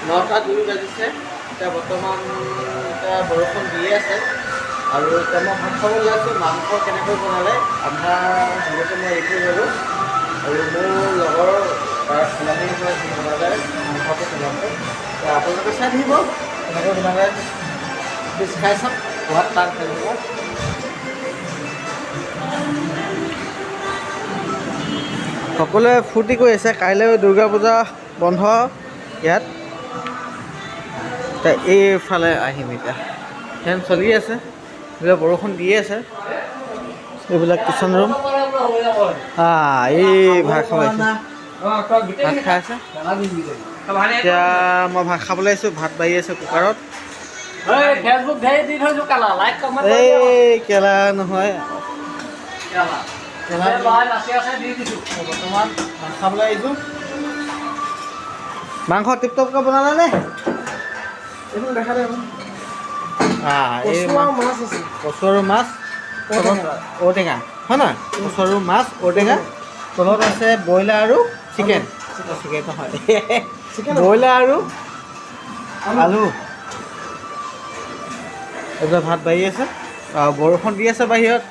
9:02 বাজিছে। এতিয়া বৰ্তমান এতিয়া বৰষুণ দিয়ে আছে আৰু এতিয়া মই ভাত খাব ওলাইছোঁ। মাংস কেনেকৈ বনালে আপোনাৰ ভিডিঅ'টো মই এৰি থৈ গ'লোঁ আৰু মোৰ লগৰ তাৰ ফুলানীৰ পৰা যি বনালে মাংসটো পেলাইছোঁ। আপোনালোকে চাই থাকিব কেনেকৈ বনালে, প্লিজ খাই চাওক, সোৱাদ তাৰ কেনেকুৱা। সকলোৱে ফূৰ্তি কৰি আছে, কাইলৈ দুৰ্গা পূজা বন্ধ ইয়াত। এতিয়া এইফালে আহিম, এতিয়া ফেন চলি আছে, এইবিলাক বৰষুণ দিয়ে আছে। এইবিলাক কিচেন ৰুম। এই ভাত খাব আহিছোঁ, ভাত খাই আছে। এতিয়া মই ভাত খাবলৈ আহিছোঁ, ভাত বাঢ়ি আছে কুকাৰত। এই কেলা নহয়, বৰ্তমান ভাত খাবলৈ আহিছোঁ। মাংস টিপটপকৈ বনালে নে? দেখা দে এই মাছ আছে, কচু আৰু মাছ, ঔটেঙা হয় নহয়, কচু আৰু মাছ ঔটেঙা, তলত আছে ব্ৰইলাৰ আৰু চিকেন। চিকেন নহয়, ব্ৰইলাৰ আৰু আলু। এইবিলাক ভাত বাঢ়ি আছে, বৰষুণ দি আছে বাহিৰত।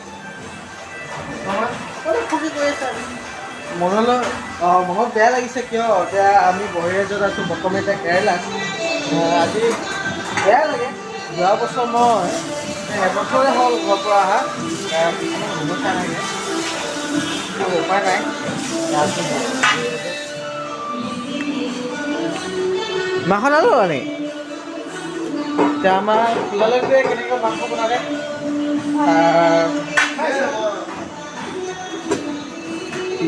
মনলৈ মনত বেয়া লাগিছে, কিয় এতিয়া আমি বহিৰাজ্যত আছোঁ, বৰ্তমান এতিয়া কেৰেলাত। আজি বেয়া লাগে, যোৱা বছৰ মই এবছৰে হ'ল ঘৰৰ পৰা অহা, কিছুমান সমস্যা থাকে, উপায় নাই। মাংস নালোঁ আনি এতিয়া আমাৰ পিলালৈকে কেনেকৈ মাংস বনালে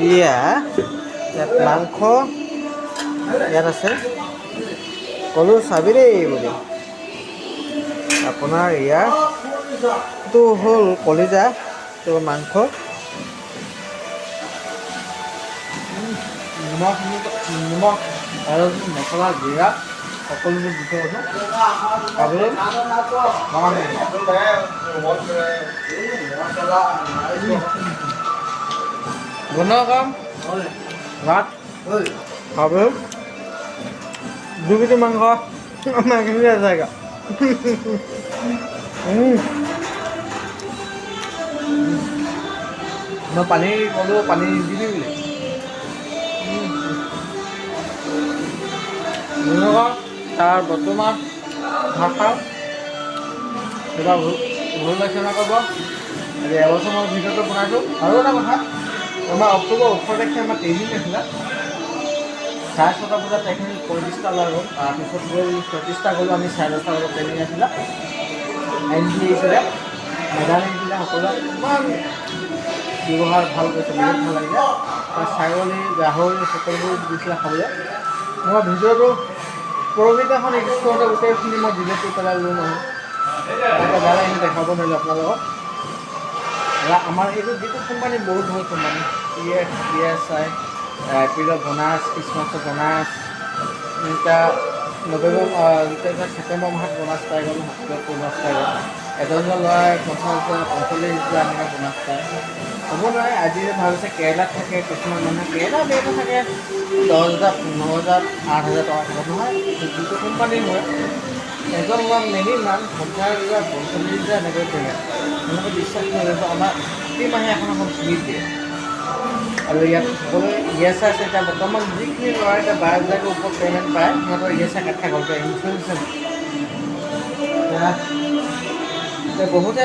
ইয়াত মাংস ইয়াত আছে, ক'লোঁ চাবি দেই বুলি। আপোনাৰ ইয়াৰটো হ'ল কলিজা, তো মাংস, নিমখ আৰু মছলা জিৰা সকলোবোৰ দি থৈ আছোঁ খাবলৈ। বনোৱা কাম ভাত খাবলৈ 2 কেজি মাংস মাংসখিনি আছে। মই পানী ক'লোঁ, পানী নিদিবি বুলি। তাৰ বৰ্তমান ভাত খাওঁ, কিবা ভুল লাগিছে নক'ব। আজি এবছৰ মই ভিডিঅ'টো বনাইছোঁ। আৰু এটা কথা, আমাৰ অক্টোবৰ 18 তাৰিখে আমাৰ ট্ৰেইনিং আছিলে, 6:30 বজাত ট্ৰেইনিং 35টা ওলালোঁ, তাৰপিছত গ'ল 34টা গ'লোঁ, আমি 10:30 বজাত ট্ৰেইনিং আছিলে। NG আহিছিলে, মেডাম আহিছিলে, সকলোৱে ইমান ব্যৱহাৰ ভাল কৰিছে, বহুত ভাল লাগিলে। ছাগলী গাহৰি সকলোবোৰ দিছিলে খাবলৈ। মই ভিডিঅ'টো পৰহিদিনাখন এডিট কৰোঁতে গোটেইখিনি মই ডিলিট কৰি পেলাই লৈ নহয়, তাকে বেয়া লাগিলে দেখাব নোৱাৰিলোঁ আপোনালোকক। আমাৰ এইটো যিটো কোম্পানী বহুত ভাল কোম্পানী, PSI, এপ্ৰিলৰ বোনাছ, খ্ৰীষ্টমাছৰ বোনাছ, এতিয়া ছেপ্টেম্বৰ মাহত বোনাছ পাই গ'ল, বোনাছ পাই গ'ল। এজন ল'ৰাই 50,000 45,000 এনেকৈ বোনাছ পায়। হ'ব নোৱাৰে, আজি ভাবিছে কেৰেলাত থাকে, কিছুমান মানুহে কেৰেলাত এইটো থাকে 10,000 15,000 8,000 টকা থাকে নহয়, যিটো কোম্পানী হয় এজন লোৱা মিনিমাম 50,000 45,000 এনেকৈ থাকে। এনেকৈ বিশ্বাস কৰিব, আমাৰ প্ৰতিমাহে এখন স্লিপ দিয়ে। আৰু ইয়াত সকলোৱে ESI আছে। এতিয়া বৰ্তমান যিখিনি ল'ৰাই এতিয়া 22,000ৰ ওপৰত পে'মেণ্ট পায়, সিহঁতৰ ESI কাট খাই গ'ল, ইঞ্চুৰেঞ্চ আছে। এতিয়া বহুতে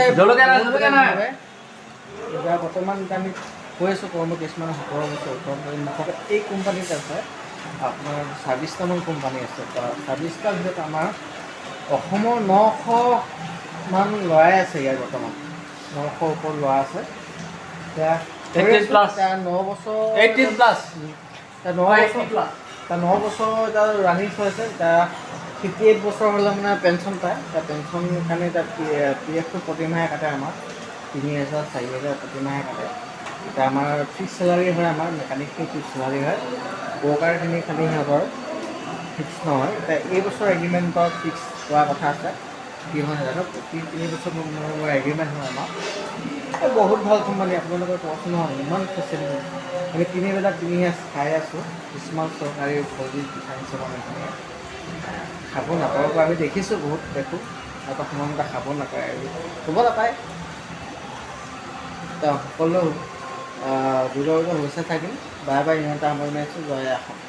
এতিয়া বৰ্তমান এতিয়া আমি কৈ আছোঁ কৰ্ম কিছুমান 17 বছৰ 18 এই কোম্পানীত আছে আপোনাৰ 26টামান কোম্পানী আছে। 26টাৰ ভিতৰত আমাৰ অসমৰ 900মান ল'ৰাই আছে, ইয়াত বৰ্তমান 900 ওপৰত ল'ৰা আছে। এতিয়া 9 বছৰ 9 বছৰ এতিয়া ৰানিং হৈছে। এতিয়া 58 বছৰ হ'লে মানে পেঞ্চন পায়। এতিয়া পেঞ্চনৰ কাৰণে এতিয়া PFটো প্ৰতিমাহে কাটে, আমাৰ 3,000 4,000 প্ৰতিমাহে কাটে। এতিয়া আমাৰ ফিক্স চেলাৰী হয়, আমাৰ মেকানিকখিনি ফিক্স চেলাৰী হয়, ৱৰ্কাৰখিনি খালি সিহঁতৰ ফিক্স নহয়। এতিয়া এইবছৰ এগ্ৰিমেণ্টত ফিক্স হোৱা কথা আছে, কি হয় নাজানো। প্ৰতি 3 বছৰ মোৰ এগ্ৰিমেণ্ট হয় আমাৰ। বহুত ভাল কোম্পানী, আপোনালোকৰ কওকচোন নহয়, ইমান ফেচিলিটি। আমি 3 বেলা 3 সাঁজ খাই আছোঁ, কিছুমান চৰকাৰী ফৌজি কিষাণ হিচাপত খাব নাপাব পৰা আমি দেখিছোঁ, বহুত দেখোঁ এটা সময়মতে খাব নাপায় আৰু খাব নাপায়। সকলো দুৰ্গা পূজা হৈছে থাকিম। বাৰে বাৰে ইমান এটা সময় মাৰিছোঁ, জয় অসম।